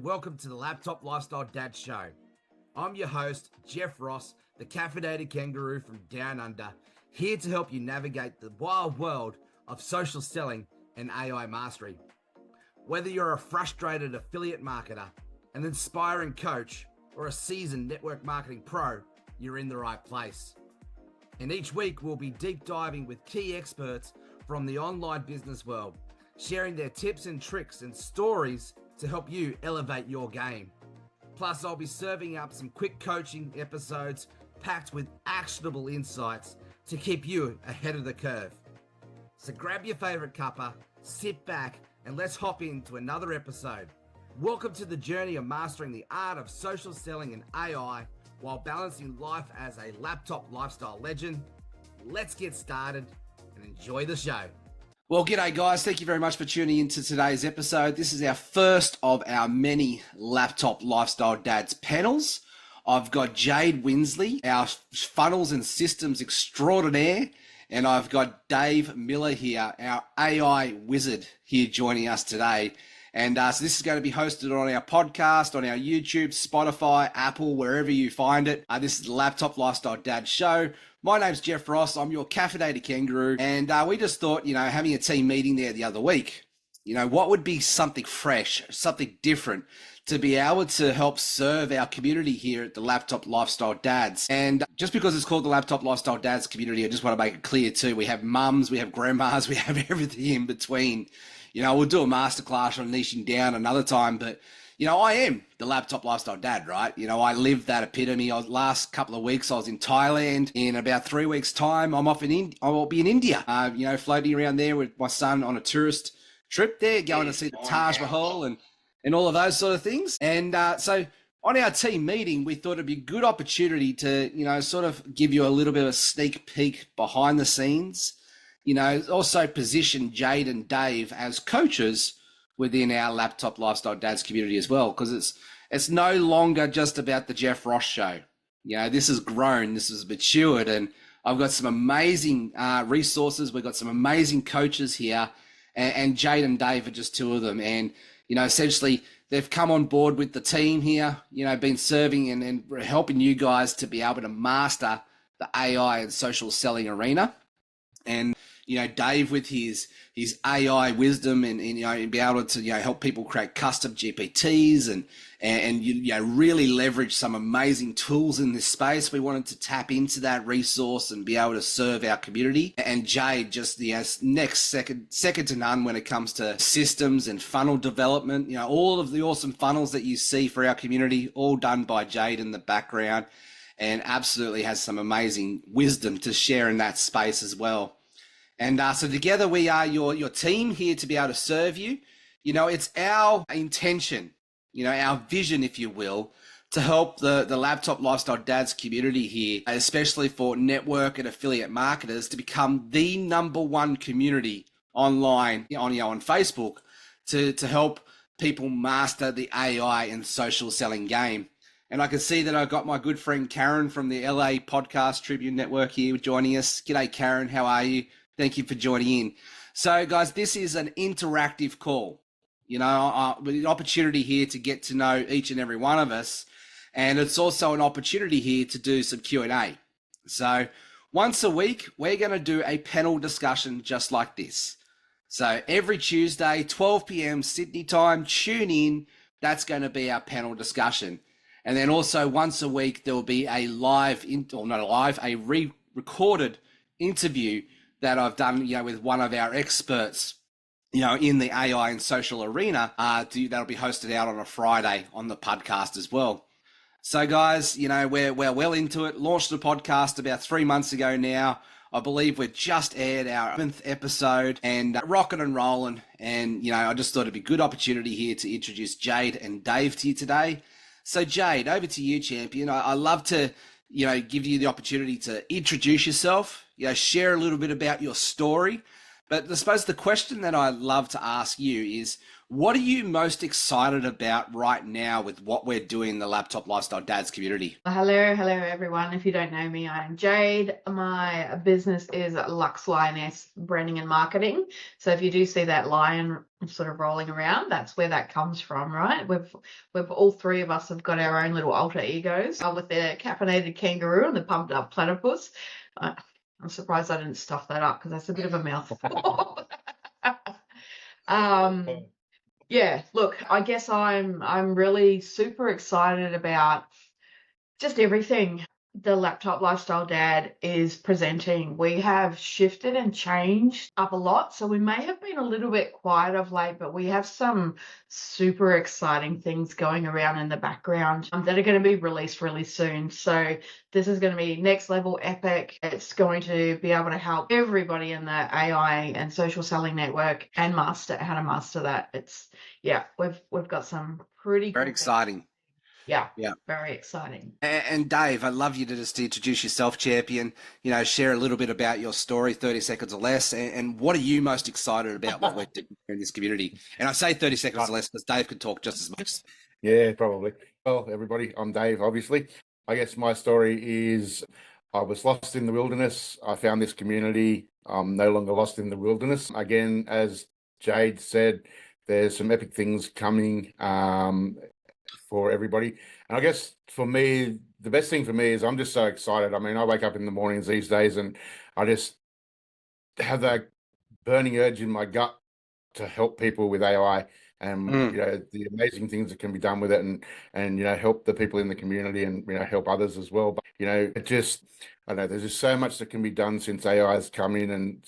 Welcome to the Laptop Lifestyle Dad Show. I'm your host, Jeff Ross, the caffeinated kangaroo from Down Under, here to help you navigate the wild world of social selling and AI mastery. Whether you're a frustrated affiliate marketer, an inspiring coach, or a seasoned network marketing pro, you're in the right place. And each week we'll be deep diving with key experts from the online business world, sharing their tips and tricks and stories to help you elevate your game. Plus, I'll be serving up some quick coaching episodes packed with actionable insights to keep you ahead of the curve. So grab your favorite cuppa, sit back, and let's hop into another episode. Welcome to the journey of mastering the art of social selling and AI while balancing life as a laptop lifestyle legend. Let's get started and enjoy the show. Well, g'day guys. Thank you very much for tuning into today's episode. This is our first of our many Laptop Lifestyle Dads panels. I've got Jayde Winsley, our funnels and systems extraordinaire, and I've got Dave Miller here, our AI wizard, here joining us today. And so this is going to be hosted on our podcast, on our YouTube, Spotify, Apple, wherever you find it. This is the Laptop Lifestyle Dad Show. My name's Jeff Ross. I'm your caffeinated kangaroo. And we just thought, having a team meeting there the other week, what would be something fresh, something different to be able to help serve our community here at the Laptop Lifestyle Dads. And just because it's called the Laptop Lifestyle Dads community, I just want to make it clear too. We have mums, we have grandmas, we have everything in between. We'll do a masterclass on niching down another time, but I am the Laptop Lifestyle Dad, right? I live that epitome. Last couple of weeks, I was in Thailand. In about 3 weeks' time, I will be in India, floating around there with my son on a tourist trip there, going to see the Taj Mahal and all of those sort of things. And so on our team meeting, we thought it'd be a good opportunity to, sort of give you a little bit of a sneak peek behind the scenes, also position Jayde and Dave as coaches within our Laptop Lifestyle Dads community as well, because it's no longer just about the Jeff Ross show. This has grown, this has matured, and I've got some amazing resources. We've got some amazing coaches here, and Jayde and Dave are just two of them. And, essentially they've come on board with the team here, been serving and helping you guys to be able to master the AI and social selling arena. And, Dave with his AI wisdom and be able to, help people create custom GPTs and really leverage some amazing tools in this space. We wanted to tap into that resource and be able to serve our community. And Jayde just second to none when it comes to systems and funnel development. All of the awesome funnels that you see for our community, all done by Jayde in the background, and absolutely has some amazing wisdom to share in that space as well. And so together we are your team here to be able to serve you. It's our intention, our vision, if you will, to help the Laptop Lifestyle Dads community here, especially for network and affiliate marketers, to become the number one community online on Facebook to help people master the AI and social selling game. And I can see that I've got my good friend Karen from the LA Podcast Tribune Network here joining us. G'day, Karen. How are you? Thank you for joining in. So, guys, this is an interactive call. With an opportunity here to get to know each and every one of us. And it's also an opportunity here to do some Q&A. So once a week, we're going to do a panel discussion just like this. So every Tuesday, 12 p.m. Sydney time, tune in. That's going to be our panel discussion. And then also once a week, there will be a re-recorded interview that I've done, with one of our experts, in the AI and social arena. That'll be hosted out on a Friday on the podcast as well. So guys, we're well into it. Launched the podcast about 3 months ago now. I believe we've just aired our 7th episode and rocking and rolling. And, I just thought it'd be a good opportunity here to introduce Jayde and Dave to you today. So Jayde, over to you, champion. I love to, give you the opportunity to introduce yourself, share a little bit about your story. But I suppose the question that I love to ask you is, What are you most excited about right now with what we're doing in the Laptop Lifestyle Dads community? Hello everyone. If you don't know me, I'm Jade. My business is Lux Lioness Branding and Marketing. So if you do see that lion sort of rolling around, that's where that comes from, right? We've all three of us have got our own little alter egos with the caffeinated kangaroo and the pumped up platypus. I'm surprised I didn't stuff that up because that's a bit of a mouthful. um, yeah, look, I guess I'm really super excited about just everything the laptop lifestyle dad is presenting. We have shifted and changed up a lot. So we may have been a little bit quiet of late, but we have some super exciting things going around in the background that are going to be released really soon. So this is going to be next level epic. It's going to be able to help everybody in the AI and social selling network and master how to master that. We've got some pretty Very cool things. exciting. Yeah, Yeah. very exciting. And Dave, I'd love you to just introduce yourself, champion. Share a little bit about your story, 30 seconds or less, and what are you most excited about what we're doing in this community? And I say 30 seconds or less because Dave could talk just as much. Yeah, probably. Well, everybody, I'm Dave, obviously. I guess my story is I was lost in the wilderness. I found this community. I'm no longer lost in the wilderness. Again, as Jade said, there's some epic things coming for everybody. And I guess for me, the best thing for me is I'm just so excited. I mean, I wake up in the mornings these days and I just have that burning urge in my gut to help people with AI and the amazing things that can be done with it and help the people in the community and help others as well. But it just I don't know there's just so much that can be done since AI has come in and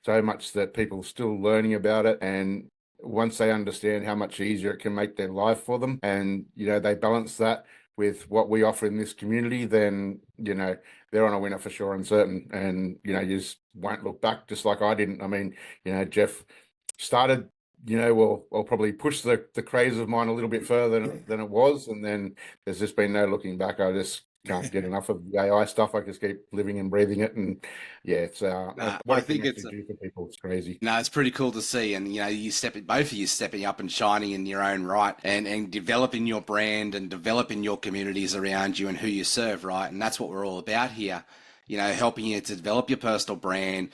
so much that people are still learning about it, and once they understand how much easier it can make their life for them and they balance that with what we offer in this community, then they're on a winner for sure and certain. And you just won't look back, just like I didn't. I mean, Jeff started, I'll probably push the craze of mine a little bit further than it was. And then there's just been no looking back. I just can't get enough of the AI stuff. I just keep living and breathing it. And yeah, it's what I it can think actually do for people. It's crazy. no, it's pretty cool to see. And, both of you stepping up and shining in your own right and developing your brand and developing your communities around you and who you serve, right? And that's what we're all about here. Helping you to develop your personal brand,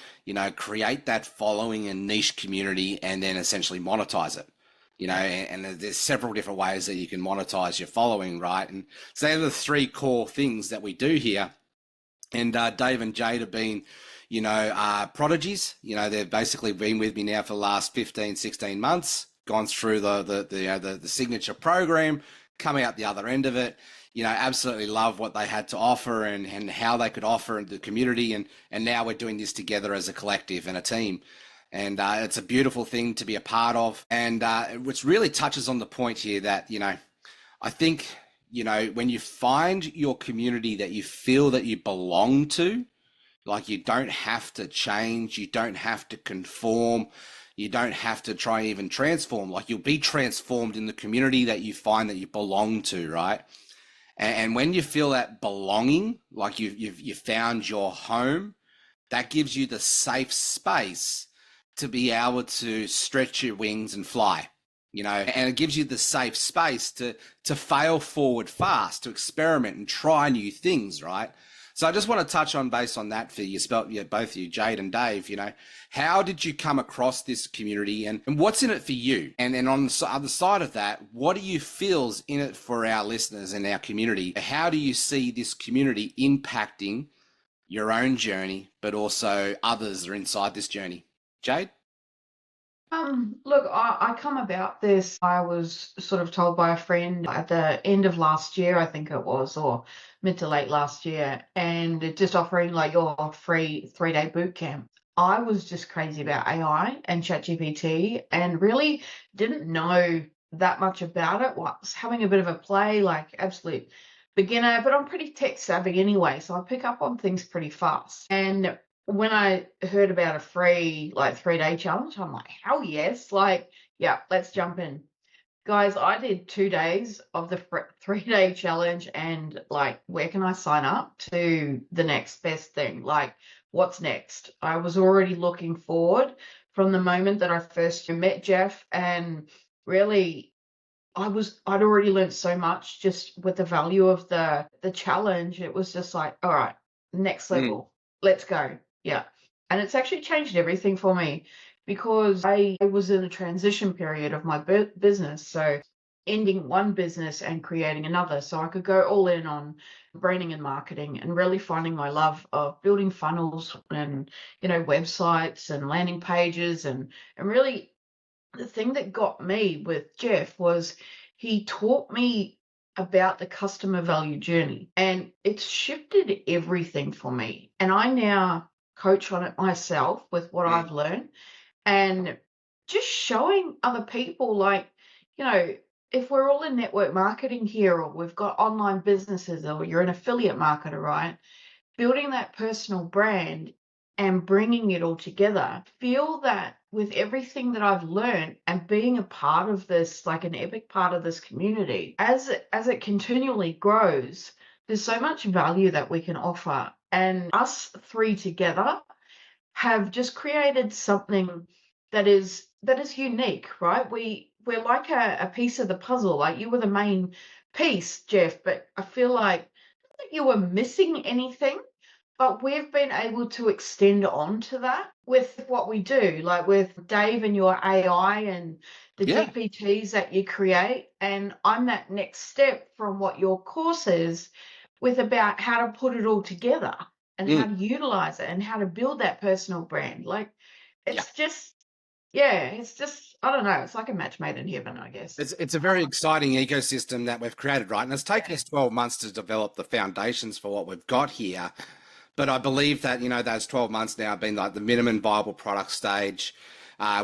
create that following and niche community and then essentially monetize it. And there's several different ways that you can monetize your following, right? And so they're the three core things that we do here. And Dave and Jade have been, prodigies. They've basically been with me now for the last 15, 16 months, gone through the signature program, come out the other end of it. Absolutely love what they had to offer and how they could offer the community. And now we're doing this together as a collective and a team. And it's a beautiful thing to be a part of. And which really touches on the point here that, I think, when you find your community that you feel that you belong to, like you don't have to change, you don't have to conform, you don't have to try and even transform, like you'll be transformed in the community that you find that you belong to, right? And when you feel that belonging, like you've found your home, that gives you the safe space to be able to stretch your wings and fly, and it gives you the safe space to fail forward fast, to experiment and try new things, right? So I just want to touch on based on that for you, both of you, Jade and Dave, how did you come across this community and what's in it for you? And then on the other side of that, what do you feel's in it for our listeners and our community? How do you see this community impacting your own journey, but also others that are inside this journey? Jade? Look, I come about this. I was sort of told by a friend at the end of last year, I think it was, or mid to late last year, and it just offering like your free 3-day boot camp. I was just crazy about AI and ChatGPT and really didn't know that much about it. Was having a bit of a play, like absolute beginner, but I'm pretty tech savvy anyway, so I pick up on things pretty fast. And when I heard about a free like 3-day challenge, I'm like, hell yes, like, yeah, let's jump in. Guys, I did 2 days of the 3-day challenge and like, where can I sign up to the next best thing? Like, what's next? I was already looking forward from the moment that I first met Jeff and really, I'd already learned so much just with the value of the challenge. It was just like, all right, next Mm. level, let's go. Yeah. And it's actually changed everything for me because I was in a transition period of my business. So ending one business and creating another. So I could go all in on branding and marketing and really finding my love of building funnels and, websites and landing pages and really the thing that got me with Jeff was he taught me about the customer value journey and it's shifted everything for me. And I now coach on it myself with what Mm. I've learned and just showing other people like, you know, if we're all in network marketing here or we've got online businesses or you're an affiliate marketer, right? Building that personal brand and bringing it all together, feel that with everything that I've learned and being a part of this, like an epic part of this community, as it continually grows, there's so much value that we can offer. And us three together have just created something that is unique, right? We're like a piece of the puzzle. Like you were the main piece, Jeff, but I feel like not that you were missing anything, but we've been able to extend onto that with what we do, like with Dave and your AI and the Yeah. GPTs that you create. And I'm that next step from what your course is with about how to put it all together and how Mm. to utilize it and how to build that personal brand. Like Yeah. it's just, yeah, it's just, I don't know, it's like a match made in heaven, I guess. It's a very exciting ecosystem that we've created, right? And it's taken us 12 months to develop the foundations for what we've got here. But I believe that, those 12 months now have been like the minimum viable product stage.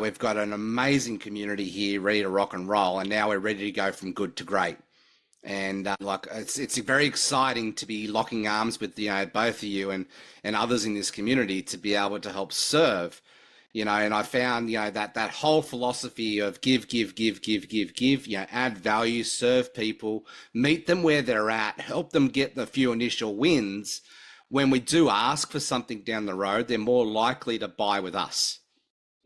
We've got an amazing community here ready to rock and roll. And now we're ready to go from good to great. And it's very exciting to be locking arms with, both of you and others in this community to be able to help serve. And I found, that whole philosophy of give, add value, serve people, meet them where they're at, help them get the few initial wins. When we do ask for something down the road, they're more likely to buy with us.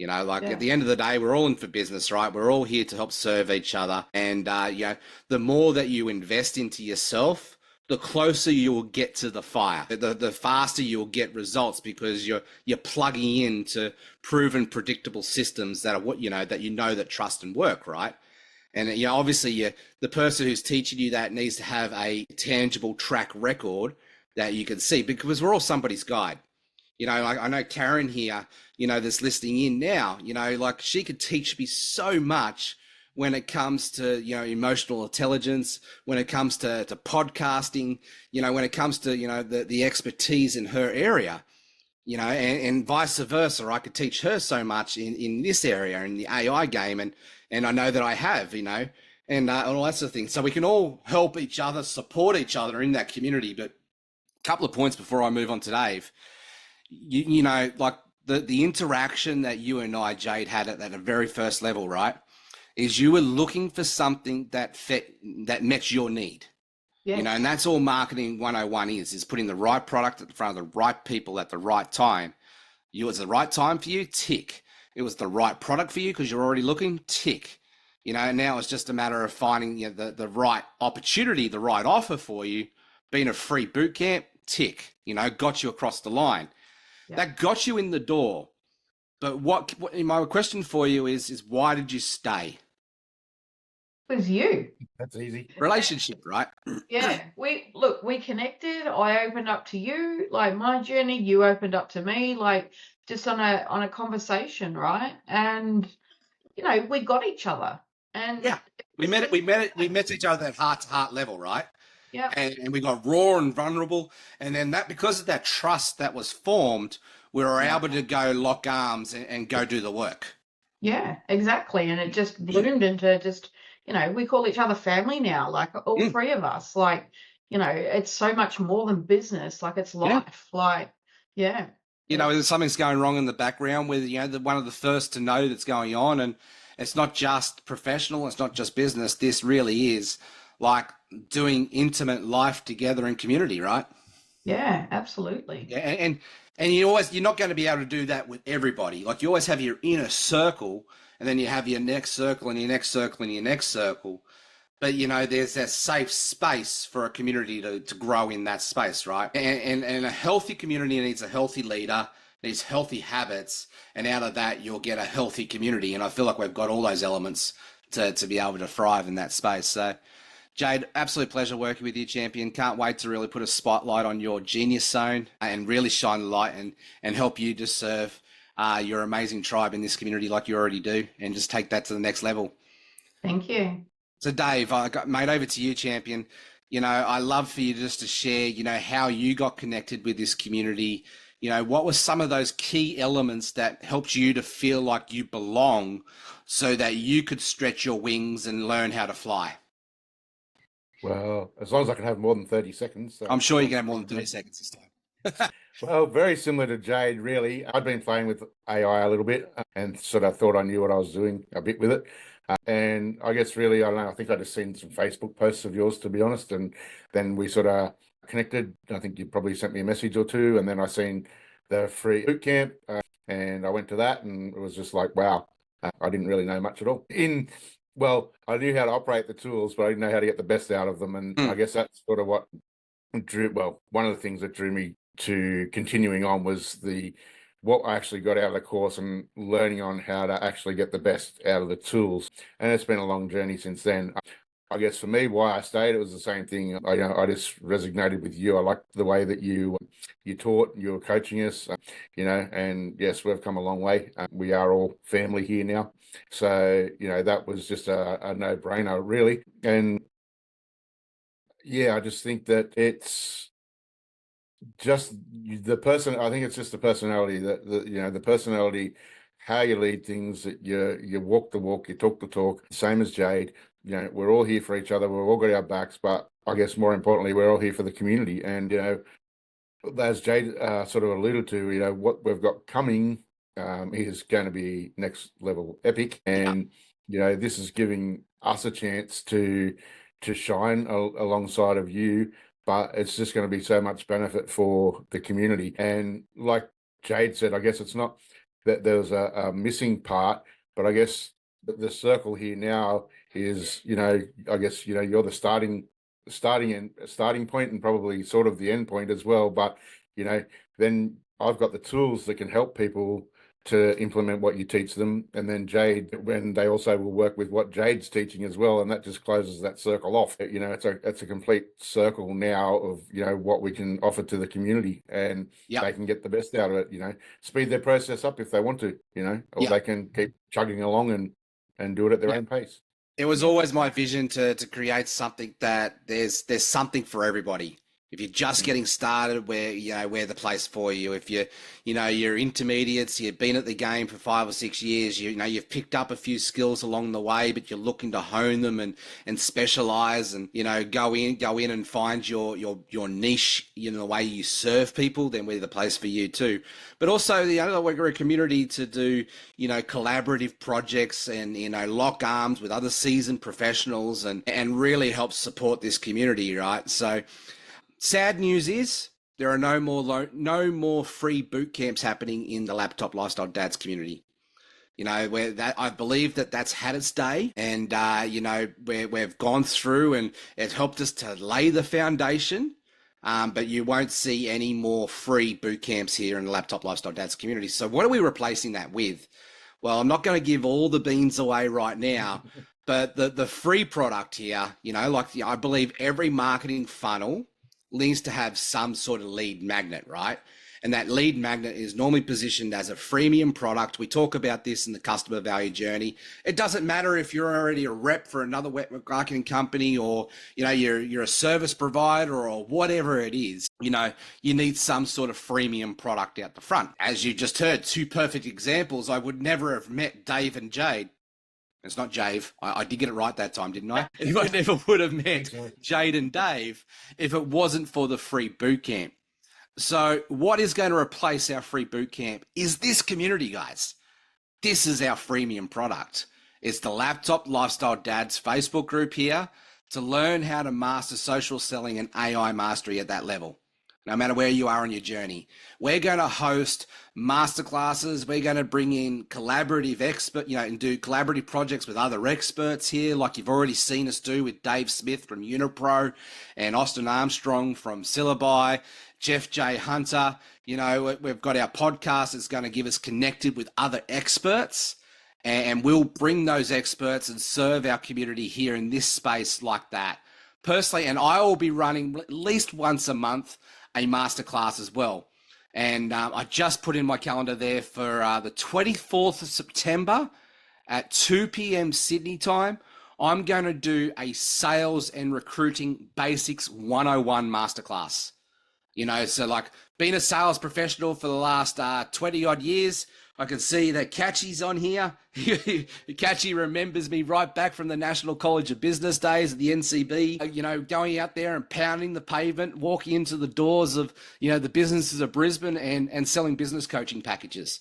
At the end of the day, we're all in for business, right? We're all here to help serve each other. And, the more that you invest into yourself, the closer you will get to the fire, the faster you'll get results because you're plugging into proven, predictable systems that are that trust and work, right? And obviously, the person who's teaching you that needs to have a tangible track record that you can see because we're all somebody's guide. Like I know Karen here, that's listening in now. Like she could teach me so much when it comes to emotional intelligence, when it comes to podcasting, when it comes to the expertise in her area, and vice versa. I could teach her so much in this area in the AI game, and I know that I have, and all that sort of thing. So we can all help each other, support each other in that community. But a couple of points before I move on to Dave. Like the interaction that you and I, Jade, had at that very first level, right? Is you were looking for something that met your need. Yes. And that's all marketing 101 is putting the right product at the front of the right people at the right time. It was the right time for you, tick. It was the right product for you because you're already looking, tick. Now it's just a matter of finding the right opportunity, the right offer for you, being a free boot camp, tick. Got you across the line. Yeah. That got you in the door. But what my question for you is why did you stay? It was you. That's easy. Relationship, right? Yeah, we connected. I opened up to you, like my journey, you opened up to me, like just on a conversation, right? And we got each other. And Yeah. We met each other at heart to heart level, right? yeah. And we got raw and vulnerable. And then that, because of that trust that was formed, we were able to go lock arms and go do the work. Yeah, exactly. And it just bloomed into just, we call each other family now, like all three of us. Like, it's so much more than business. Like it's life. Like, yeah. There's something's going wrong in the background with, one of the first to know that's going on. And it's not just professional. It's not just business. This really is like doing intimate life together in community, right? Yeah, absolutely. Yeah, and you're not going to be able to do that with everybody. Like you always have your inner circle, and then you have your next circle and your next circle and your next circle. But, you know, there's that safe space for a community to grow in that space, right? And a healthy community needs a healthy leader, needs healthy habits, and out of that, you'll get a healthy community. And I feel like we've got all those elements to be able to thrive in that space. So, Jayde, absolute pleasure working with you, champion. Can't wait to really put a spotlight on your genius zone and really shine the light and help you to serve your amazing tribe in this community like you already do, and just take that to the next level. Thank you. So Dave, mate, over to you, champion. You know, I love for you just to share, you know, how you got connected with this community. You know, what were some of those key elements that helped you to feel like you belong so that you could stretch your wings and learn how to fly? Well, as long as I can have more than 30 seconds. So. I'm sure you can have more than 30 seconds this time. Well, very similar to Jayde, really. I'd been playing with AI a little bit and sort of thought I knew what I was doing a bit with it. And I guess really, I don't know, I think I just seen some Facebook posts of yours, to be honest. And then we sort of connected. I think you probably sent me a message or two. And then I seen the free boot camp and I went to that and it was just like, wow, I didn't really know much at all. Well, I knew how to operate the tools, but I didn't know how to get the best out of them. And I guess that's sort of what one of the things that drew me to continuing on was what I actually got out of the course and learning on how to actually get the best out of the tools. And it's been a long journey since then. I guess for me, why I stayed, it was the same thing. I just resonated with you. I liked the way that you taught, you were coaching us, and yes, we've come a long way. We are all family here now. So, that was just a no-brainer, really. And yeah, I just think that it's just the person. I think it's just the personality the personality, how you lead things, that you walk the walk, you talk the talk, same as Jayde. We're all here for each other. We've all got our backs, but I guess more importantly, we're all here for the community. And, as Jayde sort of alluded to, what we've got coming is going to be next level epic. And, this is giving us a chance to shine alongside of you, but it's just going to be so much benefit for the community. And like Jayde said, I guess it's not that there's a missing part, but I guess the circle here now is, I guess, you're the starting point and probably sort of the end point as well. But, then I've got the tools that can help people to implement what you teach them. And then Jayde, when they also will work with what Jayde's teaching as well. And that just closes that circle off. It's a complete circle now of, what we can offer to the community, and they can get the best out of it, speed their process up if they want to, or they can keep chugging along and do it at their own pace. It was always my vision to create something that there's something for everybody. If you're just getting started, we're the place for you. If you're intermediates, you've been at the game for 5 or 6 years, you've picked up a few skills along the way, but you're looking to hone them and specialize and, go in and find your niche, the way you serve people, then we're the place for you too. But also, we're a community to do, collaborative projects and, lock arms with other seasoned professionals and really help support this community, right? So, sad news is there are no more free boot camps happening in the Laptop Lifestyle Dads community. I believe that's had its day, and we've gone through and it helped us to lay the foundation. But you won't see any more free boot camps here in the Laptop Lifestyle Dads community. So what are we replacing that with? Well, I'm not going to give all the beans away right now, but the free product here, I believe every marketing funnel needs to have some sort of lead magnet, right? And that lead magnet is normally positioned as a freemium product. We talk about this in the customer value journey. It doesn't matter if you're already a rep for another network marketing company, or, you're a service provider or whatever it is, you need some sort of freemium product out the front. As you just heard, 2 perfect examples. I would never have met Dave and Jayde. It's not Jave. I did get it right that time, didn't I? I never would have met Jayde and Dave if it wasn't for the free boot camp. So what is going to replace our free boot camp is this community, guys. This is our freemium product. It's the Laptop Lifestyle Dads Facebook group here to learn how to master social selling and AI mastery at that level. no matter where you are on your journey. We're going to host masterclasses. We're going to bring in collaborative and do collaborative projects with other experts here, like you've already seen us do with Dave Smith from Unipro and Austin Armstrong from Syllabi, Jeff J. Hunter. We've got our podcast that's going to give us connected with other experts, and we'll bring those experts and serve our community here in this space like that. Personally, and I will be running at least once a month a masterclass as well. And I just put in my calendar there for the 24th of September at 2 p.m. Sydney time. I'm going to do a sales and recruiting basics 101 masterclass. So like being a sales professional for the last 20 odd years, I can see that Catchy's on here. Catchy remembers me right back from the National College of Business days at the NCB, going out there and pounding the pavement, walking into the doors of, the businesses of Brisbane and selling business coaching packages.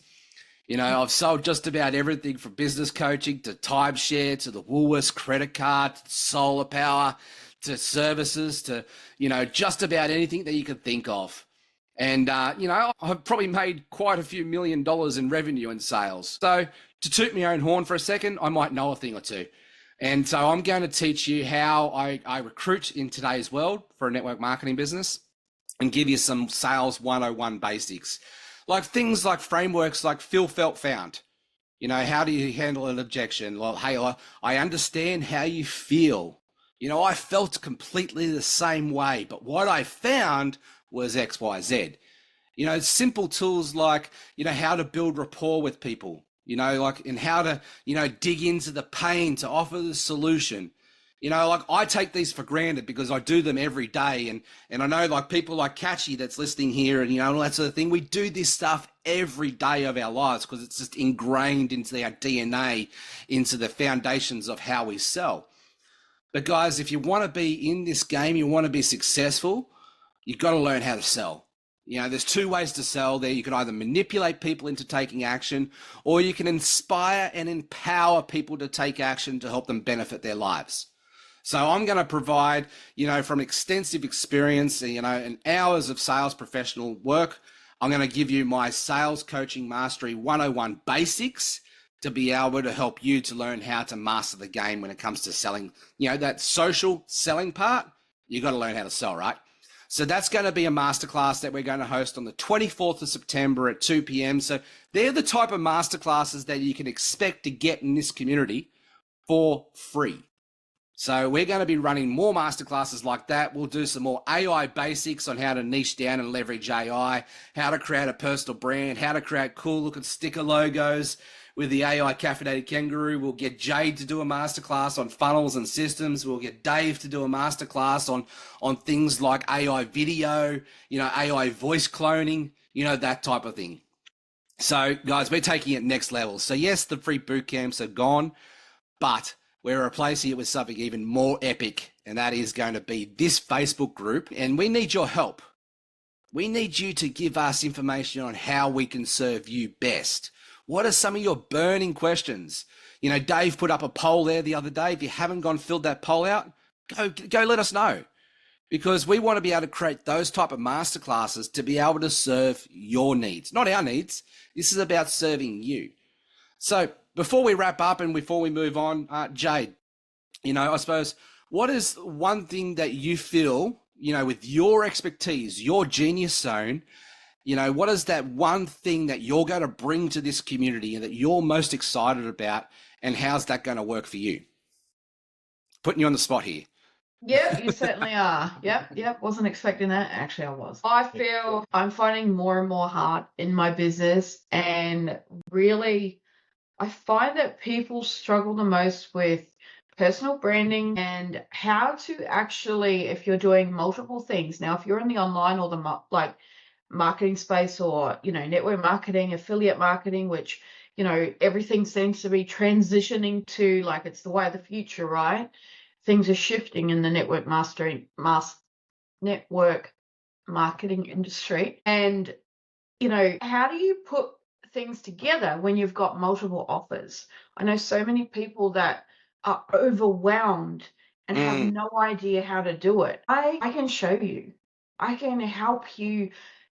I've sold just about everything from business coaching to timeshare to the Woolworths credit card, to solar power, to services, to, just about anything that you can think of. And, I've probably made quite a few $1 million in revenue and sales. So to toot my own horn for a second, I might know a thing or two. And so I'm going to teach you how I recruit in today's world for a network marketing business and give you some sales 101 basics. Like things like frameworks like feel, felt, found. How do you handle an objection? Well, hey, I understand how you feel. I felt completely the same way, but what I found was X, Y, Z. Simple tools like, how to build rapport with people, and how to, dig into the pain to offer the solution. I take these for granted because I do them every day. And I know like people like Catchy that's listening here and, all that sort of thing, we do this stuff every day of our lives because it's just ingrained into our DNA, into the foundations of how we sell. But guys, if you want to be in this game, you want to be successful, you've got to learn how to sell. There's two ways to sell there. You can either manipulate people into taking action, or you can inspire and empower people to take action to help them benefit their lives. So I'm going to provide, from extensive experience, and hours of sales professional work, I'm going to give you my sales coaching mastery 101 basics to be able to help you to learn how to master the game when it comes to selling, that social selling part. You got to learn how to sell, right? So that's going to be a masterclass that we're going to host on the 24th of September at 2 p.m. So they're the type of masterclasses that you can expect to get in this community for free. So we're going to be running more masterclasses like that. We'll do some more AI basics on how to niche down and leverage AI, how to create a personal brand, how to create cool looking sticker logos with the AI caffeinated kangaroo. We'll get Jayde to do a masterclass on funnels and systems. We'll get Dave to do a masterclass on things like AI video, AI voice cloning, that type of thing. So guys, we're taking it next level. So yes, the free boot camps are gone, but we're replacing it with something even more epic, and that is going to be this Facebook group. And we need your help. We need you to give us information on how we can serve you best. What are some of your burning questions? Dave put up a poll there the other day. If you haven't gone filled that poll out, go let us know, because we want to be able to create those type of masterclasses to be able to serve your needs, not our needs. This is about serving you. So before we wrap up and before we move on, Jayde, I suppose, what is one thing that you feel, with your expertise, your genius zone, what is that one thing that you're going to bring to this community and that you're most excited about, and how's that going to work for you? Putting you on the spot here. Yeah, you certainly are. Yep. Wasn't expecting that. Actually, I was. I feel I'm finding more and more hard in my business, and really, I find that people struggle the most with personal branding and how to actually, if you're doing multiple things. Now, if you're in the online or the marketing space, or network marketing, affiliate marketing, which everything seems to be transitioning to, like, it's the way of the future, right? Things are shifting in the network marketing industry. And how do you put things together when you've got multiple offers? I know so many people that are overwhelmed and have no idea how to do it. I can show you. I can help you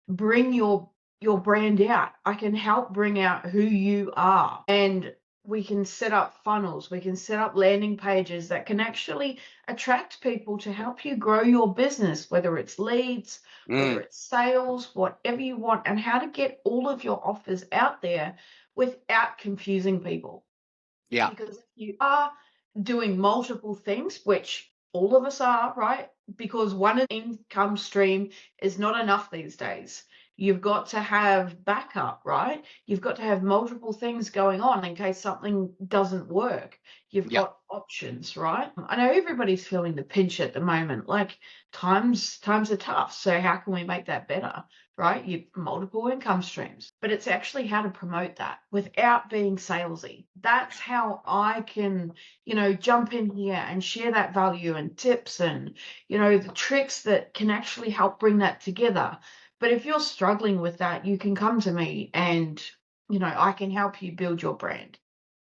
bring your brand out. I can help bring out who you are. And we can set up funnels. We can set up landing pages that can actually attract people to help you grow your business, whether it's leads, whether it's sales, whatever you want, and how to get all of your offers out there without confusing people. Yeah. Because if you are doing multiple things, which all of us are, right? Because one income stream is not enough these days. You've got to have backup, right? You've got to have multiple things going on in case something doesn't work. You've Yeah. got options, right? I know everybody's feeling the pinch at the moment. Like times are tough. So how can we make that better? Right? You've multiple income streams, but it's actually how to promote that without being salesy. That's how I can, jump in here and share that value and tips and, the tricks that can actually help bring that together. But if you're struggling with that, you can come to me and, I can help you build your brand.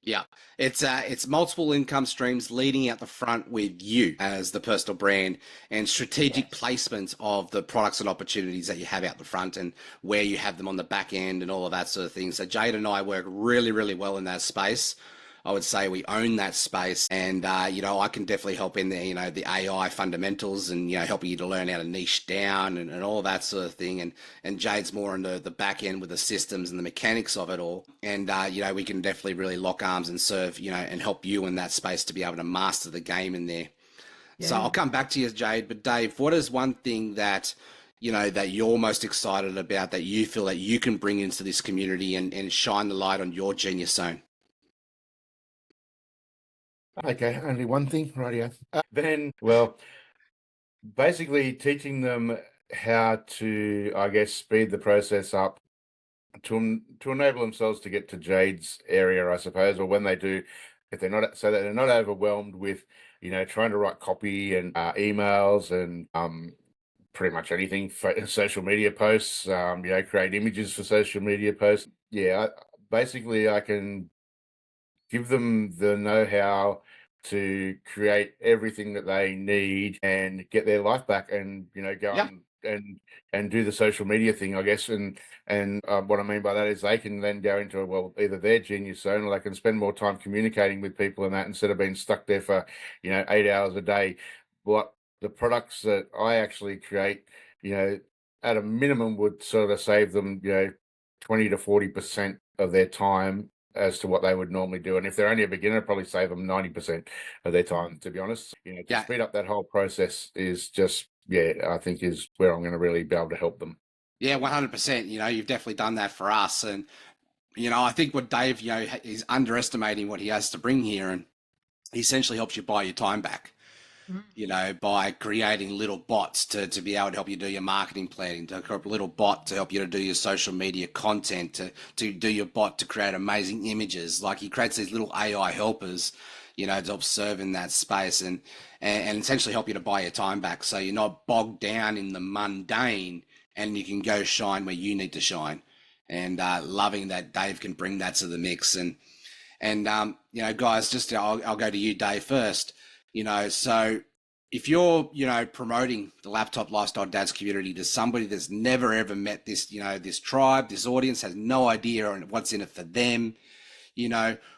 Yeah, it's multiple income streams leading out the front with you as the personal brand and strategic Yes. placement of the products and opportunities that you have out the front and where you have them on the back end and all of that sort of thing. So Jade and I work really, really well in that space. I would say we own that space, and I can definitely help in there, the AI fundamentals and helping you to learn how to niche down and all that sort of thing. And Jade's more on the back end with the systems and the mechanics of it all. And we can definitely really lock arms and serve, and help you in that space to be able to master the game in there. Yeah. So I'll come back to you, Jade. But Dave, what is one thing that that you're most excited about that you feel that you can bring into this community and shine the light on your genius zone? Okay, only one thing, rightio. Well, basically teaching them how to, I guess, speed the process up to enable themselves to get to Jade's area, I suppose, or when they do, if they're not, so that they're not overwhelmed with, trying to write copy and emails and pretty much anything, social media posts, create images for social media posts. Yeah, basically I can give them the know-how to create everything that they need and get their life back and go Yeah. and do the social media thing, I guess. And what I mean by that is they can then go into either their genius zone, or they can spend more time communicating with people and that, instead of being stuck there for 8 hours a day. What the products that I actually create, at a minimum would sort of save them 20 to 40% of their time as to what they would normally do. And if they're only a beginner, it'd probably save them 90% of their time, to be honest. To Yeah. speed up that whole process is just, I think is where I'm going to really be able to help them. Yeah, 100%. You've definitely done that for us. And, I think what Dave, is underestimating what he has to bring here. And he essentially helps you buy your time back, by creating little bots to be able to help you do your marketing planning, to create a little bot to help you to do your social media content, to do your bot to create amazing images. Like he creates these little AI helpers, to help serve in that space and essentially help you to buy your time back. So you're not bogged down in the mundane and you can go shine where you need to shine. And loving that Dave can bring that to the mix. And guys, just I'll go to you, Dave, first. So if you're, promoting the Laptop Lifestyle Dads community to somebody that's never ever met this, this tribe, this audience, has no idea on what's in it for them,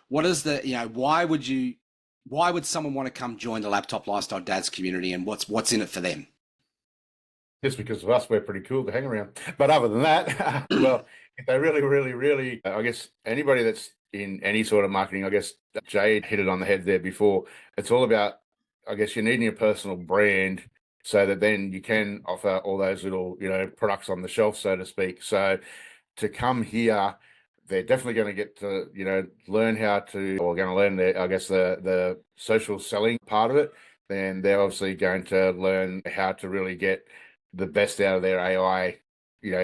what is the, why would someone want to come join the Laptop Lifestyle Dads community, and what's in it for them? Just because of us, we're pretty cool to hang around. But other than that, well, if they really, really, really, I guess anybody that's in any sort of marketing, I guess Jade hit it on the head there before. It's all about, I guess, you're needing a personal brand so that then you can offer all those little, products on the shelf, so to speak. So to come here, they're definitely going to get to, learn how to, or going to learn the social selling part of it. Then they're obviously going to learn how to really get the best out of their AI,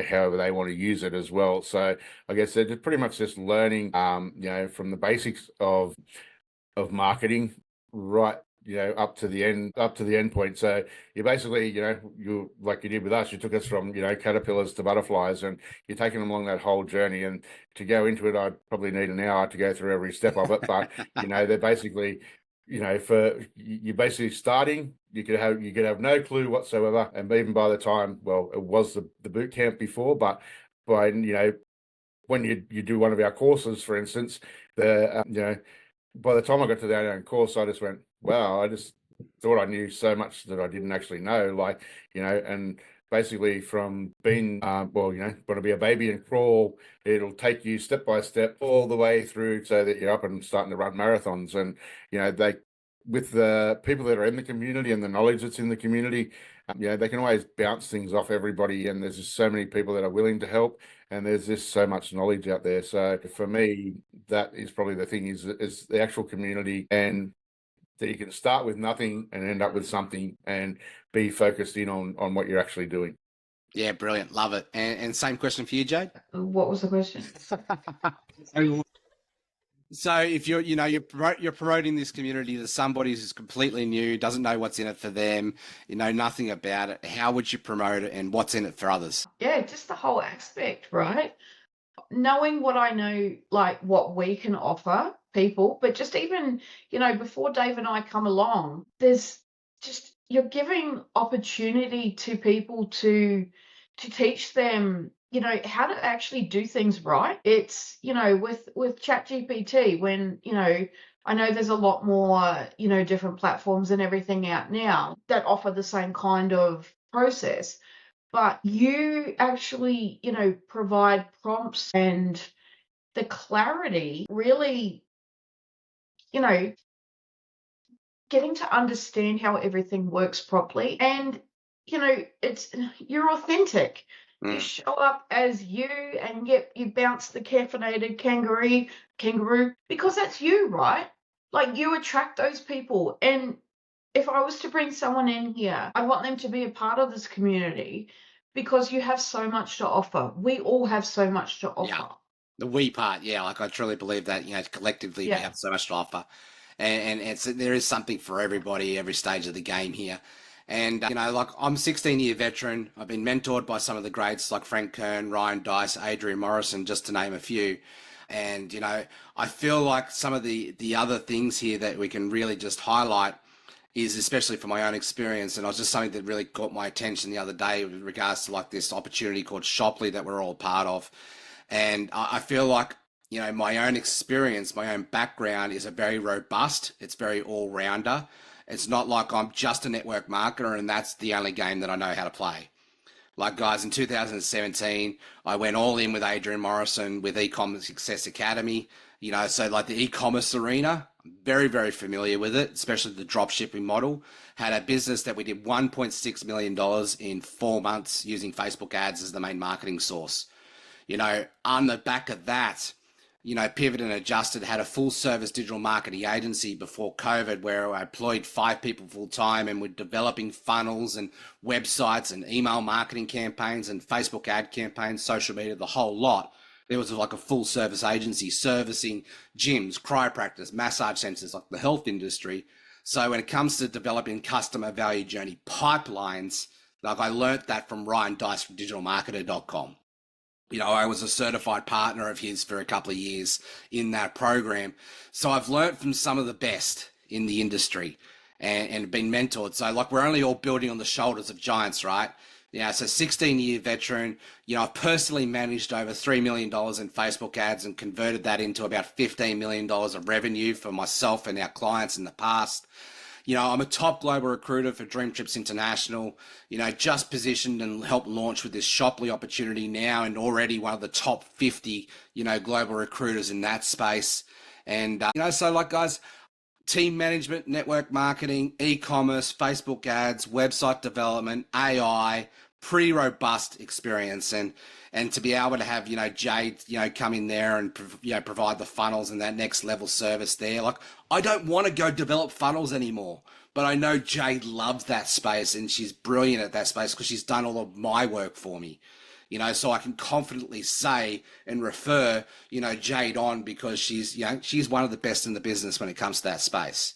however they want to use it as well. So I guess they're pretty much just learning, from the basics of marketing, right, up to the end point. So you basically, you like you did with us, you took us from, caterpillars to butterflies, and you're taking them along that whole journey. And to go into it, I'd probably need an hour to go through every step of it. But, they're basically, for you're basically starting, you could have no clue whatsoever. And even by the time, well, it was the boot camp before, but by, when you do one of our courses, for instance, by the time I got to the 8 course, I just went, wow, I just thought I knew so much that I didn't actually know. Like, and basically from being, want to be a baby and crawl, it'll take you step by step all the way through so that you're up and starting to run marathons. And, with the people that are in the community and the knowledge that's in the community, they can always bounce things off everybody. And there's just so many people that are willing to help. And there's just so much knowledge out there. So for me, that is probably the thing is the actual community, and that you can start with nothing and end up with something and be focused in on what you're actually doing. Yeah, brilliant. Love it. And same question for you, Jayde. What was the question? So if you're promoting this community to somebody who's completely new, doesn't know what's in it for them, nothing about it, how would you promote it and what's in it for others? Yeah, just the whole aspect, right? Knowing what I know, like what we can offer people, but just even, before Dave and I come along, there's just, you're giving opportunity to people to teach them, how to actually do things right. It's, with ChatGPT, when, I know there's a lot more, different platforms and everything out now that offer the same kind of process. But you actually, provide prompts and the clarity, really, getting to understand how everything works properly. And, you're authentic. You show up as you, and yet you bounce the caffeinated kangaroo, because that's you, right? Like, you attract those people. And if I was to bring someone in here, I want them to be a part of this community because you have so much to offer. We all have so much to offer. Yeah. The we part, yeah, like I truly believe that, collectively we have so much to offer. And there is something for everybody, every stage of the game here. And, like I'm a 16-year veteran. I've been mentored by some of the greats like Frank Kern, Ryan Dice, Adrian Morrison, just to name a few. And, I feel like some of the other things here that we can really just highlight is, especially from my own experience, and it was just something that really caught my attention the other day with regards to like this opportunity called Shopley that we're all part of. And I feel like, my own experience, my own background is a very robust, it's very all-rounder. It's not like I'm just a network marketer and that's the only game that I know how to play. Like, guys, in 2017, I went all in with Adrian Morrison with E-commerce Success Academy. So like the e-commerce arena, I'm very, very familiar with it, especially the drop shipping model. Had a business that we did $1.6 million in 4 months using Facebook ads as the main marketing source. On the back of that, pivoted and adjusted, had a full service digital marketing agency before COVID where I employed 5 people full time, and we're developing funnels and websites and email marketing campaigns and Facebook ad campaigns, social media, the whole lot. There was like a full service agency servicing gyms, chiropractors, massage centers, like the health industry. So when it comes to developing customer value journey pipelines, like I learned that from Ryan Dice from digitalmarketer.com. I was a certified partner of his for a couple of years in that program. So I've learned from some of the best in the industry and been mentored. So like we're only all building on the shoulders of giants, right? So 16-year veteran, I've personally managed over $3 million in Facebook ads and converted that into about $15 million of revenue for myself and our clients in the past. I'm a top global recruiter for Dream Trips International, just positioned and helped launch with this Shopley opportunity now, and already one of the top 50, global recruiters in that space. And, so like guys, team management, network marketing, e-commerce, Facebook ads, website development, AI, pretty robust experience. And to be able to have, Jayde, come in there and, provide the funnels and that next level service there. Like, I don't want to go develop funnels anymore, but I know Jayde loves that space and she's brilliant at that space because she's done all of my work for me. So I can confidently say and refer, Jayde on because she's one of the best in the business when it comes to that space.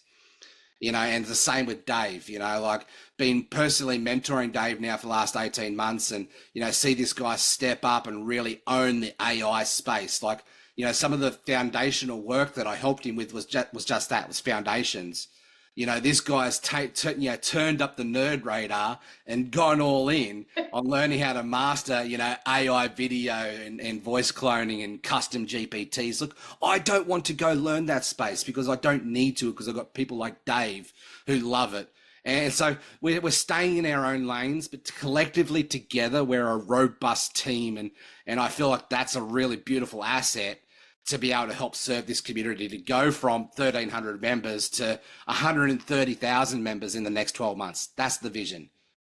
And the same with Dave, like been personally mentoring Dave now for the last 18 months and, see this guy step up and really own the AI space. Like, some of the foundational work that I helped him with was just that, was foundations. This guy's turned up the nerd radar and gone all in on learning how to master, AI video and voice cloning and custom GPTs. Look, I don't want to go learn that space because I don't need to, because I've got people like Dave who love it. And so we're staying in our own lanes, but collectively together, we're a robust team. And I feel like that's a really beautiful asset to be able to help serve this community to go from 1,300 members to 130,000 members in the next 12 months. That's the vision.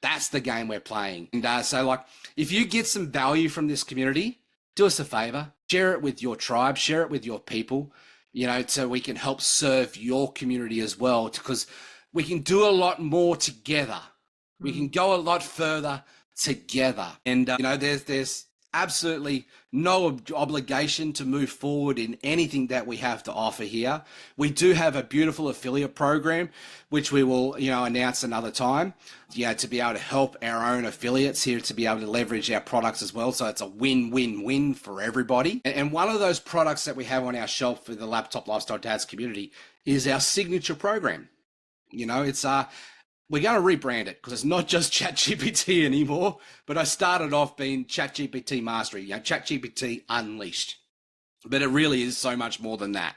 That's the game we're playing. And so if you get some value from this community, do us a favor, share it with your tribe, share it with your people, so we can help serve your community as well, because we can do a lot more together. We can go a lot further together. And, there's absolutely no obligation to move forward in anything that we have to offer here. We do have a beautiful affiliate program, which we will, announce another time, to be able to help our own affiliates here to be able to leverage our products as well. So it's a win-win-win for everybody. And one of those products that we have on our shelf for the Laptop Lifestyle Dads community is our signature program. We're going to rebrand it because it's not just ChatGPT anymore, but I started off being ChatGPT Mastery, ChatGPT Unleashed. But it really is so much more than that.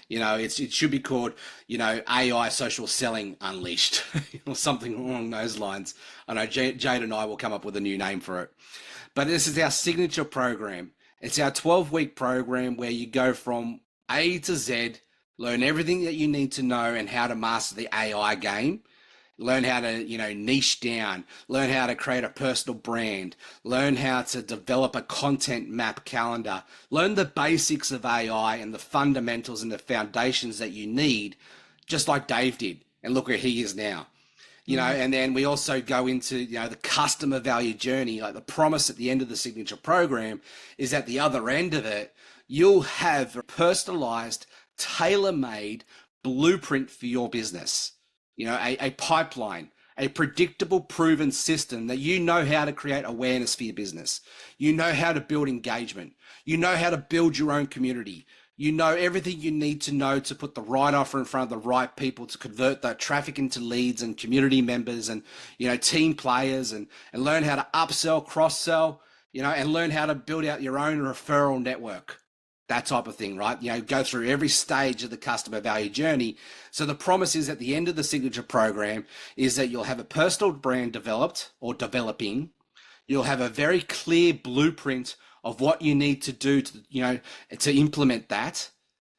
It should be called, AI Social Selling Unleashed or something along those lines. I know Jayde and I will come up with a new name for it. But this is our signature program. It's our 12-week program where you go from A to Z, learn everything that you need to know and how to master the AI game. Learn how to, niche down, learn how to create a personal brand, learn how to develop a content map calendar, learn the basics of AI and the fundamentals and the foundations that you need, just like Dave did. And look where he is now. And then we also go into, the customer value journey. Like the promise at the end of the signature program is at the other end of it, you'll have a personalized, tailor-made blueprint for your business. A pipeline, a predictable, proven system that you know how to create awareness for your business. You know how to build engagement. You know how to build your own community. You know everything you need to know to put the right offer in front of the right people to convert that traffic into leads and community members and, team players and learn how to upsell, cross-sell, and learn how to build out your own referral network. That type of thing, right? Go through every stage of the customer value journey. So the promise is at the end of the signature program is that you'll have a personal brand developed or developing. You'll have a very clear blueprint of what you need to do to implement that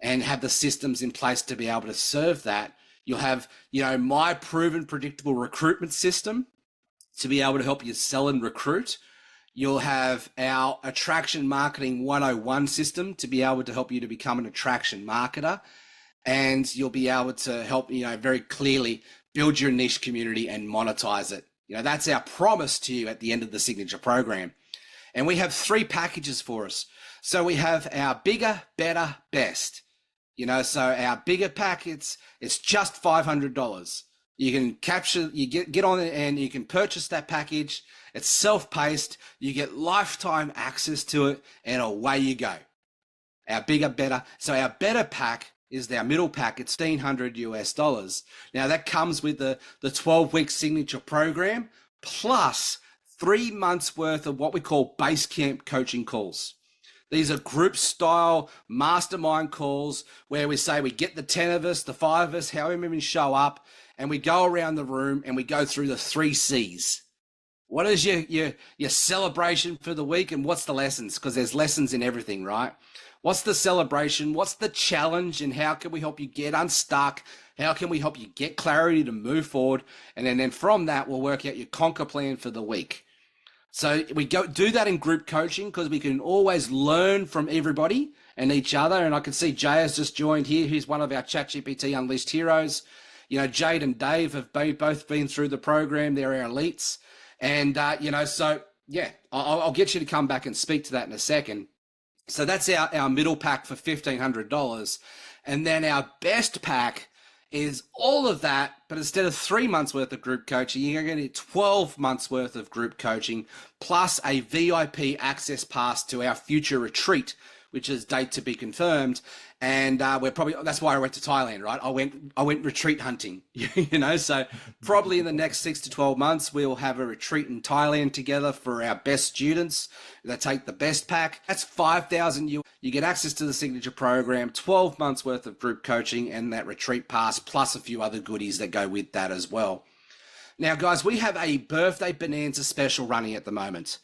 and have the systems in place to be able to serve that. You'll have, my proven predictable recruitment system to be able to help you sell and recruit. You'll have our attraction marketing 101 system to be able to help you to become an attraction marketer. And you'll be able to help, very clearly build your niche community and monetize it. That's our promise to you at the end of the signature program. And we have 3 packages for us. So we have our bigger, better, best. So our bigger pack, it's just $500. You can get on it and you can purchase that package. It's self-paced. You get lifetime access to it and away you go. Our bigger, better. So our better pack is our middle pack. It's $1,500 US. Now that comes with the 12-week signature program plus 3 months worth of what we call base camp coaching calls. These are group style mastermind calls where we say we get the 10 of us, the 5 of us, however many show up, and we go around the room and we go through the 3 C's. What is your celebration for the week and what's the lessons? Because there's lessons in everything, right? What's the celebration? What's the challenge and how can we help you get unstuck? How can we help you get clarity to move forward? And then from that, we'll work out your conquer plan for the week. So we do that in group coaching because we can always learn from everybody and each other. And I can see Jay has just joined here. He's one of our ChatGPT Unleashed heroes. Jayde and Dave have both been through the program. They're our elites. And, I'll get you to come back and speak to that in a second. So that's our middle pack for $1,500. And then our best pack is all of that, but instead of 3 months worth of group coaching, you're going to get 12 months worth of group coaching, plus a VIP access pass to our future retreat, which is date to be confirmed. And that's why I went to Thailand, right? I went retreat hunting, so probably in the next 6 to 12 months, we'll have a retreat in Thailand together for our best students that take the best pack. That's 5,000 you get access to the signature program, 12 months worth of group coaching and that retreat pass, plus a few other goodies that go with that as well. Now, guys, we have a birthday bonanza special running at the moment.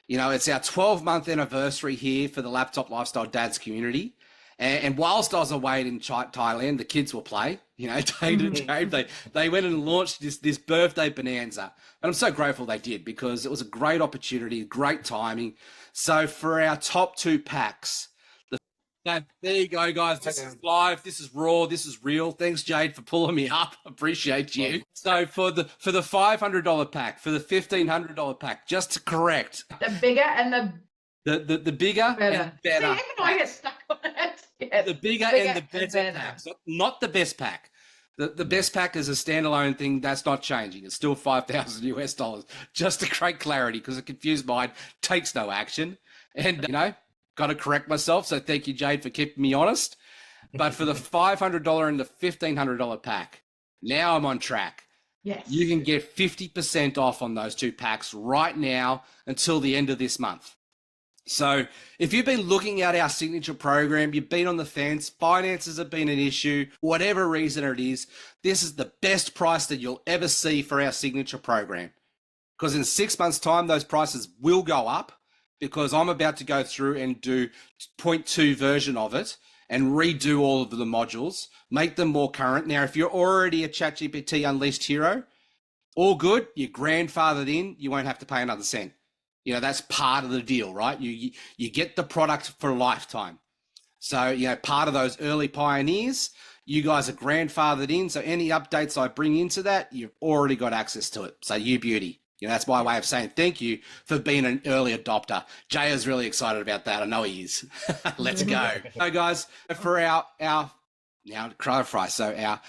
It's our 12-month anniversary here for the Laptop Lifestyle Dads community. And whilst I was away in Thailand, the kids will play, Jayde and Jayde, they went and launched this birthday bonanza. And I'm so grateful they did, because it was a great opportunity, great timing. So for our top 2 packs, there you go, guys. This is live. This is raw. This is real. Thanks, Jayde, for pulling me up. Appreciate you. So for the $500 pack, for the $1,500 pack, just to correct. The bigger and the bigger better. and better. See, even I get stuck on it. Yes. The bigger and the better packs, not the best pack. The best pack is a standalone thing. That's not changing. It's still $5,000 US. Just to create clarity, because a confused mind takes no action. And, got to correct myself. So thank you, Jayde, for keeping me honest. But for the $500 and the $1,500 pack, now I'm on track. Yes. You can get 50% off on those 2 packs right now until the end of this month. So if you've been looking at our signature program, you've been on the fence, finances have been an issue, whatever reason it is, this is the best price that you'll ever see for our signature program. Because in 6 months' time, those prices will go up, because I'm about to go through and do 0.2 version of it and redo all of the modules, make them more current. Now, if you're already a ChatGPT Unleashed hero, all good, you're grandfathered in, you won't have to pay another cent. That's part of the deal, right? You get the product for a lifetime. So, part of those early pioneers, you guys are grandfathered in. So any updates I bring into that, you've already got access to it. So you beauty. That's my way of saying thank you for being an early adopter. Jay is really excited about that. I know he is. Let's go. So guys, for our now to clarify, so our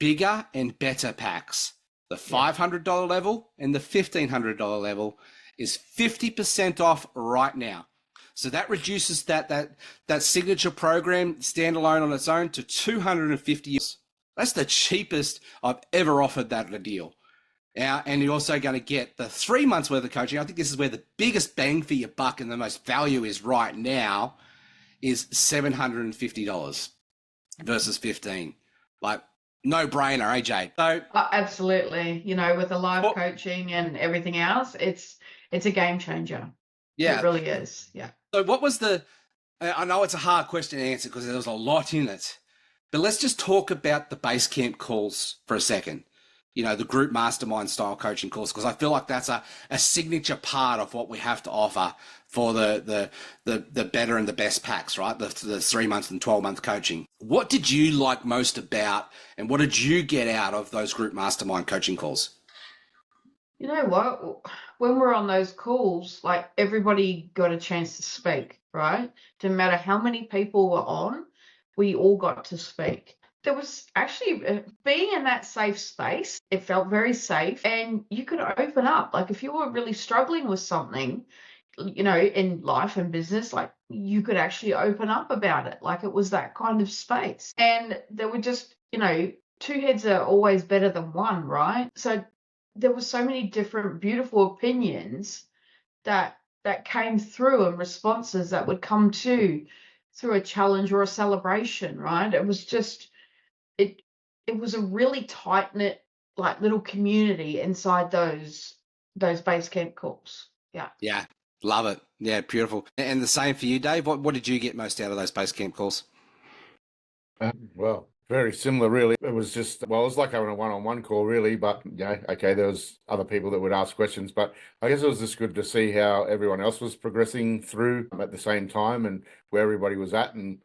bigger and better packs, the $500 level and the $1,500 level is 50% off right now. So that reduces that signature program standalone on its own to $250. That's the cheapest I've ever offered that a deal. And you're also going to get the 3 months worth of coaching. I think this is where the biggest bang for your buck and the most value is right now, is $750 versus $15. Like, no brainer, AJ. So absolutely. With the live coaching and everything else, it's a game changer. Yeah, it really is. Yeah. So what was I know it's a hard question to answer because there's a lot in it, but let's just talk about the base camp calls for a second. The group mastermind style coaching course, because I feel like that's a signature part of what we have to offer for the better and the best packs, right? The 3 month and 12-month coaching. What did you like most about, and what did you get out of those group mastermind coaching calls? You know what? When we're on those calls, like, everybody got a chance to speak, right? Didn't matter how many people were on, we all got to speak. There was actually, being in that safe space, it felt very safe, and you could open up. Like, if you were really struggling with something, in life and business, like, you could actually open up about it. Like, it was that kind of space. And there were just, 2 heads are always better than one, right? So there were so many different beautiful opinions that came through, and responses that would come through a challenge or a celebration, right? It was just, it was a really tight-knit, like, little community inside those base camp calls. Yeah, love it. Yeah, beautiful. And the same for you, Dave. What did you get most out of those base camp calls? Well, very similar, really. It was just, it was like having a one-on-one call, really. But okay, there was other people that would ask questions, but I guess it was just good to see how everyone else was progressing through at the same time, and where everybody was at. And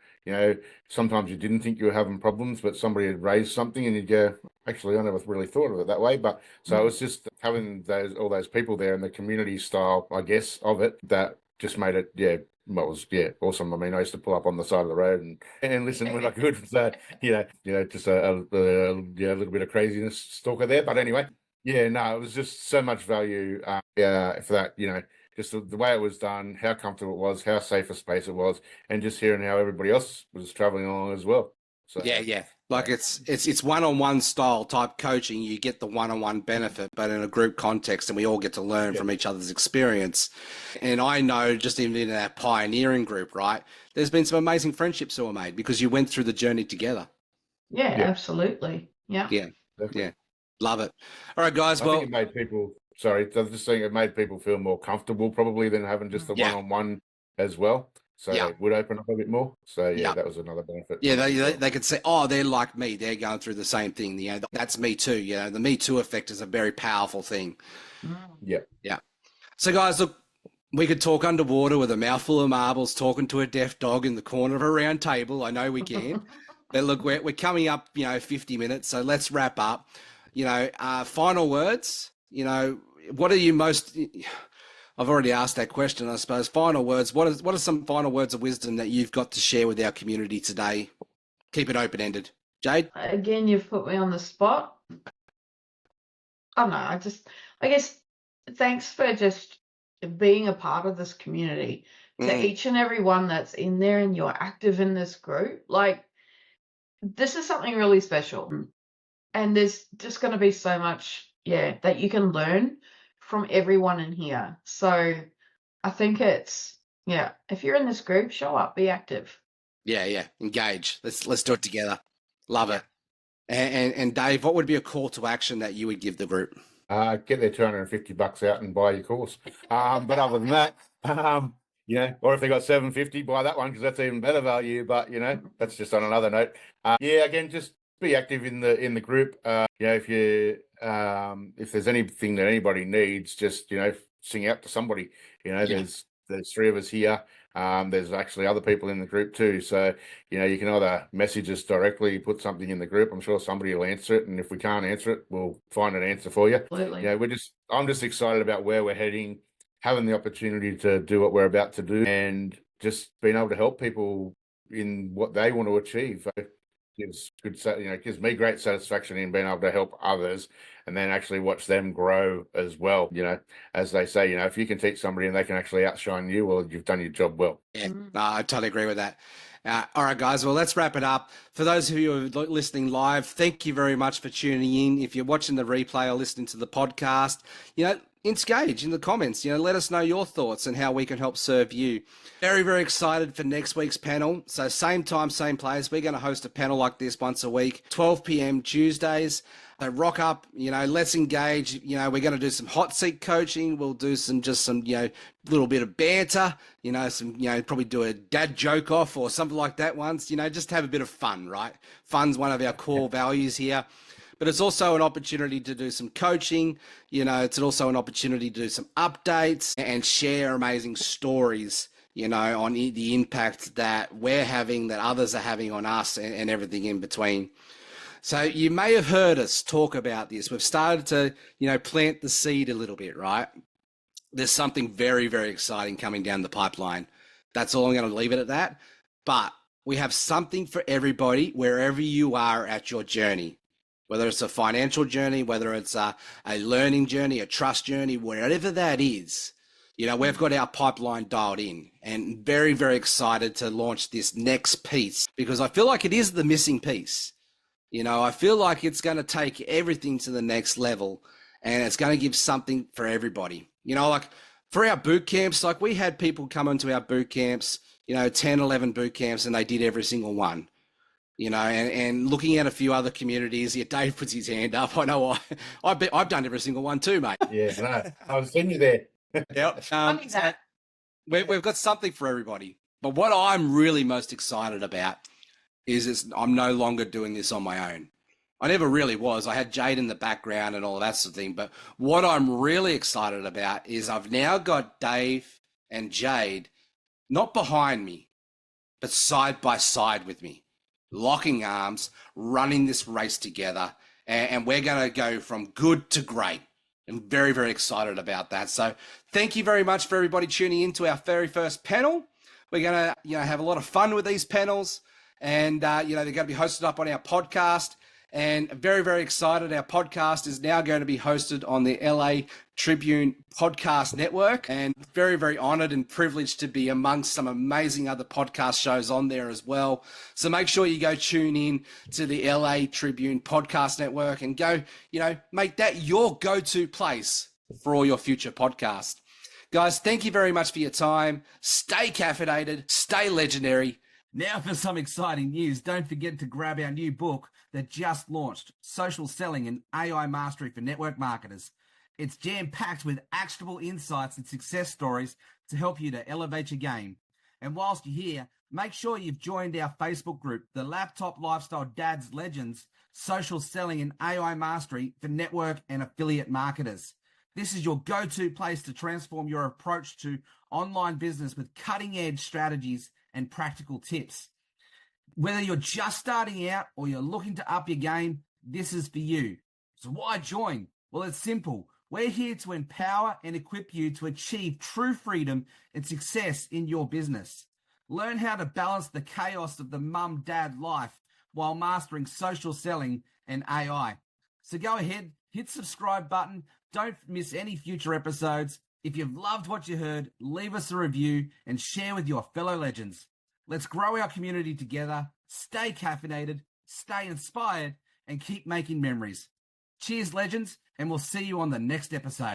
sometimes you didn't think you were having problems, but somebody had raised something, and you'd go, actually, I never really thought of it that way. But so it was just having all those people there, and the community style, I guess, of it, that just made it, well, it was awesome. I mean, I used to pull up on the side of the road and listen when I could. So just a little bit of craziness stalker there. But anyway, it was just so much value. For that, just the way it was done, how comfortable it was, how safe a space it was, and just hearing how everybody else was traveling along as well. So Yeah. Like it's one-on-one style type coaching. You get the one-on-one benefit, but in a group context, and we all get to learn from each other's experience. And I know just even in our pioneering group, right, there's been some amazing friendships that were made because you went through the journey together. Yeah, absolutely. Yeah. Yeah. Love it. All right, guys. I think it made people, sorry, I was just saying it made people feel more comfortable probably than having just the one-on-one as well. So they would open up a bit more. So that was another benefit. Yeah, they could say, oh, they're like me. They're going through the same thing. You know, that's me too. You know, the Me Too effect is a very powerful thing. Yeah. So guys, look, we could talk underwater with a mouthful of marbles, talking to a deaf dog in the corner of a round table. I know we can. But look, we're coming up, 50 minutes. So let's wrap up. Final words, what are you most... I've already asked that question, I suppose. Final words. What are some final words of wisdom that you've got to share with our community today? Keep it open-ended. Jade? Again, you've put me on the spot. I don't know. I guess thanks for just being a part of this community. To each and every one that's in there and you're active in this group. Like, this is something really special. And there's just going to be so much, that you can learn from everyone in here. So I think it's, if you're in this group, show up, be active. Yeah. Engage. Let's do it together. Love it. And Dave, what would be a call to action that you would give the group? Get their $250 out and buy your course. But other than that, or if they got $750, buy that one because that's even better value. But that's just on another note. Again, just be active in the group. If there's anything that anybody needs, just sing out to somebody. There's three of us here. There's actually other people in the group too. So you can either message us directly, put something in the group. I'm sure somebody will answer it, and if we can't answer it, we'll find an answer for you. Absolutely. I'm just excited about where we're heading, having the opportunity to do what we're about to do, and just being able to help people in what they want to achieve. Gives me great satisfaction in being able to help others and then actually watch them grow as well. As they say, if you can teach somebody and they can actually outshine you, well, you've done your job well. Yeah, I totally agree with that. All right, guys, well, let's wrap it up. For those of you who are listening live, thank you very much for tuning in. If you're watching the replay or listening to the podcast, engage in the comments. Let us know your thoughts and how we can help serve you. Very, very excited for next week's panel. So same time, same place. We're going to host a panel like this once a week, 12 p.m. Tuesdays. So rock up, let's engage. We're going to do some hot seat coaching. We'll do some little bit of banter, probably do a dad joke off or something like that once, just have a bit of fun, right? Fun's one of our core values here. But it's also an opportunity to do some coaching. It's also an opportunity to do some updates and share amazing stories, on the impact that we're having, that others are having on us and everything in between. So you may have heard us talk about this. We've started to, plant the seed a little bit, right? There's something very, very exciting coming down the pipeline. That's all I'm going to leave it at that. But we have something for everybody, wherever you are at your journey. Whether it's a financial journey, whether it's a learning journey, a trust journey, wherever that is, we've got our pipeline dialed in and very, very excited to launch this next piece because I feel like it is the missing piece. I feel like it's going to take everything to the next level and it's going to give something for everybody. Like for our boot camps, like we had people come into our boot camps, 10, 11 boot camps and they did every single one. And looking at a few other communities, Dave puts his hand up. I know I've done every single one too, mate. Yeah, no, I was seeing you there. Yep. We've got something for everybody. But what I'm really most excited about is I'm no longer doing this on my own. I never really was. I had Jade in the background and all of that sort of thing. But what I'm really excited about is I've now got Dave and Jade not behind me, but side by side with me, locking arms, running this race together. And we're going to go from good to great. I'm very, very excited about that. So thank you very much for everybody tuning into our very first panel. We're going to have a lot of fun with these panels. And, they're going to be hosted up on our podcast. And very, very excited. Our podcast is now going to be hosted on the LA Tribune Podcast Network, and very, very honored and privileged to be amongst some amazing other podcast shows on there as well. So make sure you go tune in to the LA Tribune Podcast Network and go, make that your go-to place for all your future podcasts. Guys, thank you very much for your time. Stay caffeinated, stay legendary. Now for some exciting news. Don't forget to grab our new book that just launched, Social Selling and AI Mastery for Network Marketers. It's jam-packed with actionable insights and success stories to help you to elevate your game. And whilst you're here, make sure you've joined our Facebook group, the Laptop Lifestyle Dads Legends, Social Selling and AI Mastery for Network and Affiliate Marketers. This is your go-to place to transform your approach to online business with cutting-edge strategies and practical tips. Whether you're just starting out or you're looking to up your game, this is for you. So why join? Well, it's simple. We're here to empower and equip you to achieve true freedom and success in your business. Learn how to balance the chaos of the mum-dad life while mastering social selling and AI. So go ahead, hit subscribe button. Don't miss any future episodes. If you've loved what you heard, leave us a review and share with your fellow legends. Let's grow our community together, stay caffeinated, stay inspired, and keep making memories. Cheers, legends, and we'll see you on the next episode.